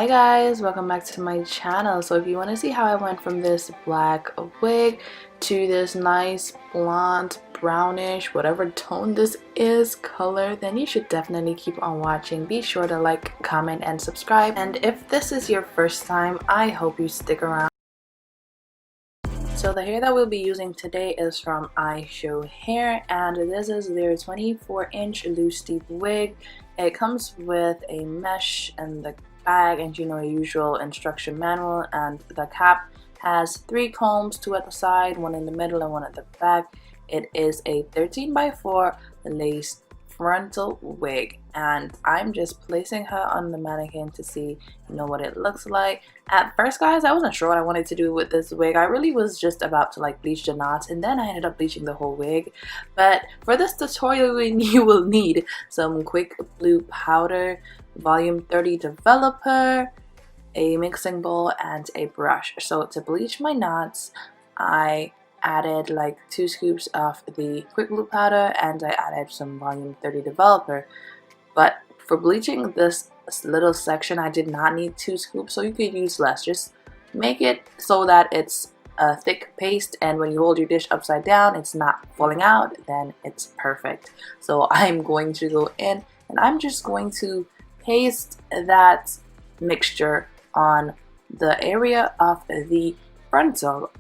Hi guys, welcome back to my channel. So if you want to see how I went from this black wig to this nice blonde, brownish, whatever tone this is, color, then you should definitely keep on watching. Be sure to like, comment, and subscribe. And if this is your first time, I hope you stick around. So the hair that we'll be using today is from Ishow Hair, and this is their 24-inch loose deep wig. It comes with a mesh and the bag and usual instruction manual, and the cap has 3 combs, 2 at the side, 1 in the middle and 1 at the back. It is a 13x4 lace frontal wig, and I'm just placing her on the mannequin to see what it looks like. At first, guys, I wasn't sure what I wanted to do with this wig. I really was just about to bleach the knots, and then I ended up bleaching the whole wig. But for this tutorial, you will need some quick blue powder, volume 30 developer, a mixing bowl, and a brush. So to bleach my knots, I added 2 scoops of the quick blue powder and I added some volume 30 developer. But for bleaching this little section, I did not need 2 scoops, so you could use less. Just make it so that it's a thick paste, and when you hold your dish upside down it's not falling out, then it's perfect. So I'm going to go in and I'm just going to paste that mixture on the area of the frontal,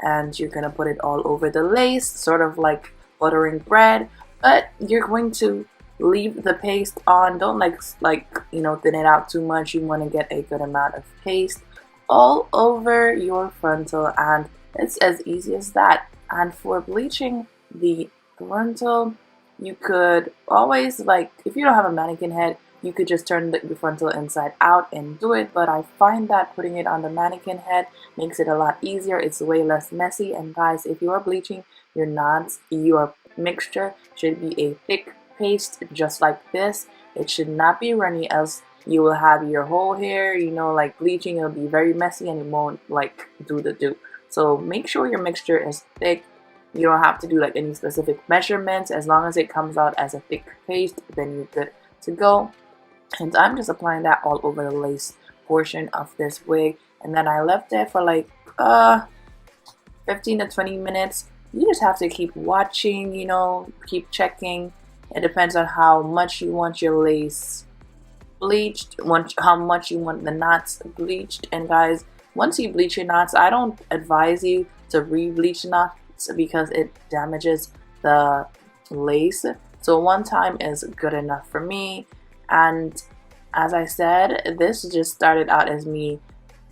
and you're gonna put it all over the lace, sort of like buttering bread, but you're going to leave the paste on. Don't thin it out too much. You want to get a good amount of paste all over your frontal, and it's as easy as that. And for bleaching the frontal, you could always, if you don't have a mannequin head, you could just turn the frontal inside out and do it, but I find that putting it on the mannequin head makes it a lot easier. It's way less messy. And guys, if you are bleaching your knots, your mixture should be a thick paste just like this. It should not be runny, else you will have your whole hair, bleaching. It'll be very messy and it won't do the do. So make sure your mixture is thick. You don't have to do any specific measurements. As long as it comes out as a thick paste, then you're good to go. And I'm just applying that all over the lace portion of this wig, and then I left it for 15 to 20 minutes. You just have to keep watching, keep checking. It depends on how much you want your lace bleached, how much you want the knots bleached. And guys, once you bleach your knots, I don't advise you to re-bleach knots because it damages the lace. So 1 time is good enough for me. And as I said, this just started out as me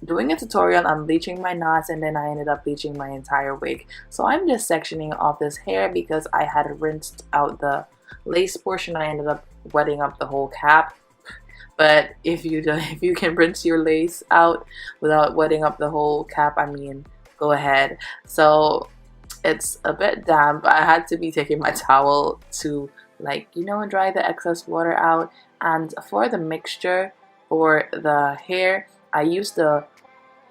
doing a tutorial on bleaching my knots, and then I ended up bleaching my entire wig. So I'm just sectioning off this hair because I had rinsed out the lace portion. I ended up wetting up the whole cap. But if you can rinse your lace out without wetting up the whole cap, I mean, go ahead. So it's a bit damp. I had to be taking my towel to dry the excess water out. And for the mixture for the hair, I used the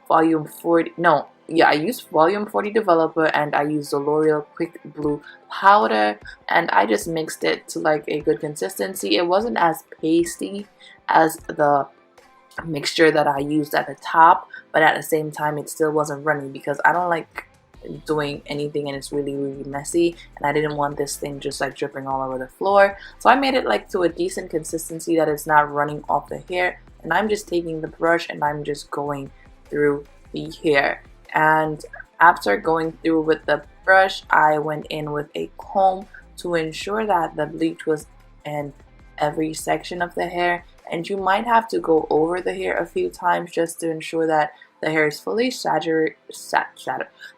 volume 40, I used volume 40 developer, and I used the L'Oreal quick blue powder, and I just mixed it to a good consistency. It wasn't as pasty as the mixture that I used at the top, but at the same time it still wasn't runny because I don't like doing anything and it's really messy, and I didn't want this thing just dripping all over the floor. So I made it to a decent consistency that it's not running off the hair, and I'm just taking the brush and I'm just going through the hair. And after going through with the brush, I went in with a comb to ensure that the bleach was in every section of the hair. And you might have to go over the hair a few times just to ensure that the hair is fully saturated.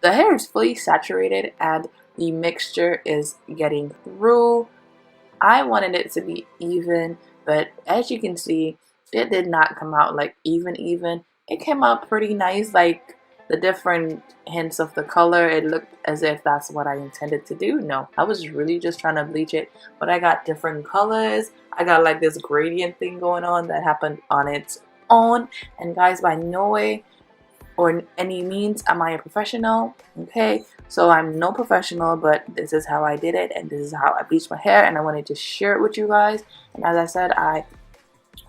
The hair is fully saturated and the mixture is getting through. I wanted it to be even, but as you can see, it did not come out even. It came out pretty nice, the different hints of the color. It looked as if that's what I intended to do. No, I was really just trying to bleach it, but I got different colors. I got this gradient thing going on that happened on its own. And guys, by no way or any means am I a professional, okay? So I'm no professional, but this is how I did it, and this is how I bleached my hair, and I wanted to share it with you guys. And as I said, I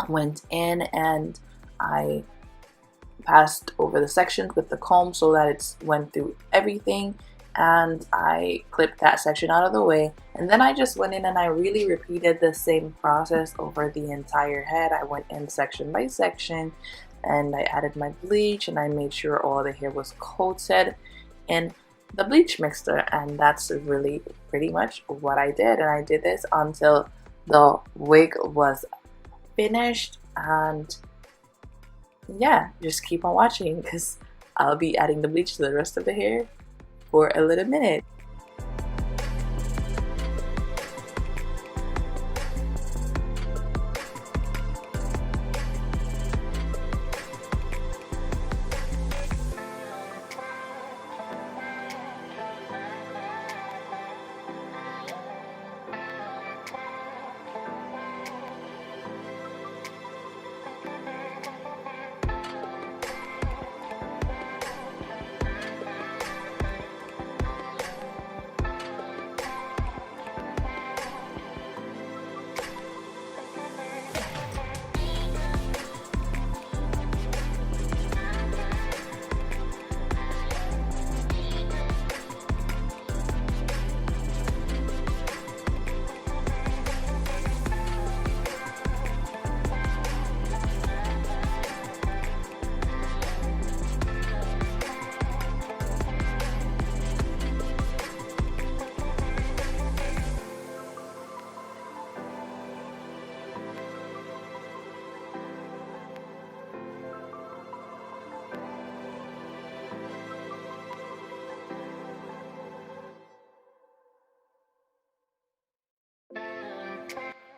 went in and I passed over the sections with the comb so that it went through everything, and I clipped that section out of the way. And then I just went in and I really repeated the same process over the entire head. I went in section by section and I added my bleach and I made sure all the hair was coated in the bleach mixture, and that's really pretty much what I did. And I did this until the wig was finished, and yeah, just keep on watching because I'll be adding the bleach to the rest of the hair for a little minute.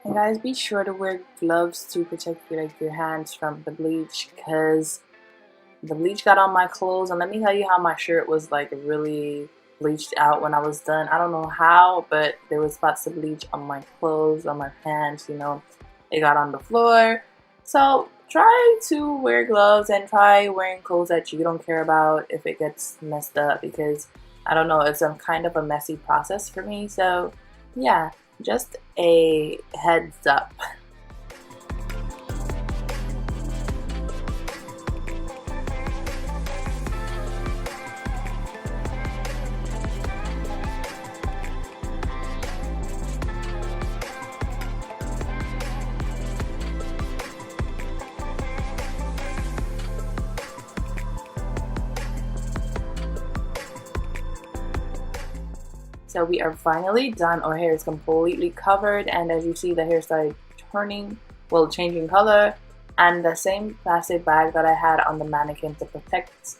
And guys, be sure to wear gloves to protect your hands from the bleach, because the bleach got on my clothes, and let me tell you how my shirt was like really bleached out when I was done. I don't know how, but there was spots of bleach on my clothes, on my pants, you know. It got on the floor. So try to wear gloves and try wearing clothes that you don't care about if it gets messed up, because I don't know, it's a kind of a messy process for me. So yeah, just a heads up. So we are finally done. Our hair is completely covered, and as you see, the hair started turning, well, changing color. And the same plastic bag that I had on the mannequin to protect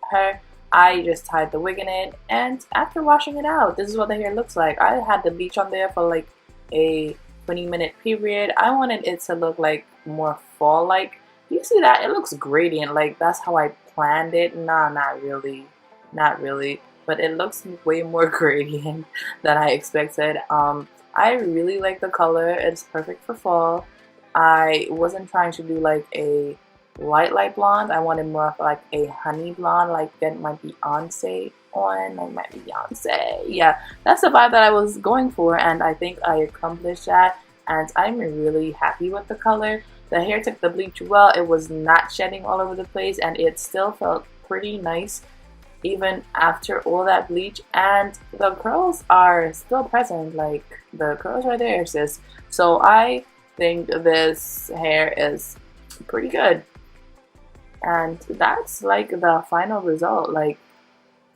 her, I just tied the wig in it. And after washing it out, this is what the hair looks like. I had the bleach on there for like a 20-minute period. I wanted it to look like more fall-like. You see that? It looks gradient. Like that's how I planned it. Nah, not really. Not really. But it looks way more gradient than I expected. I really like the color. It's perfect for fall. I wasn't trying to do like a light blonde. I wanted more of like a honey blonde, like that my Beyonce on, like my Beyonce. Yeah, that's the vibe that I was going for, and I think I accomplished that. And I'm really happy with the color. The hair took the bleach well. It was not shedding all over the place, and it still felt pretty nice even after all that bleach, and the curls are still present. Like the curls are there, sis. So I think this hair is pretty good, and that's like the final result. Like,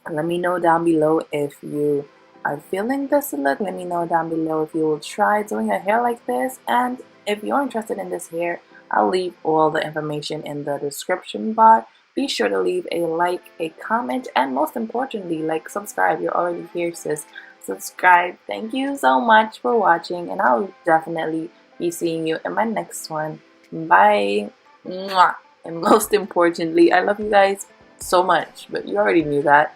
let me know down below if you are feeling this look. Let me know down below if you will try doing a hair like this, and if you're interested in this hair, I'll leave all the information in the description bar. Be sure to leave a like, a comment, and most importantly, like, subscribe. You're already here, sis. Subscribe. Thank you so much for watching, and I'll definitely be seeing you in my next one. Bye. Mwah. And most importantly, I love you guys so much, but you already knew that.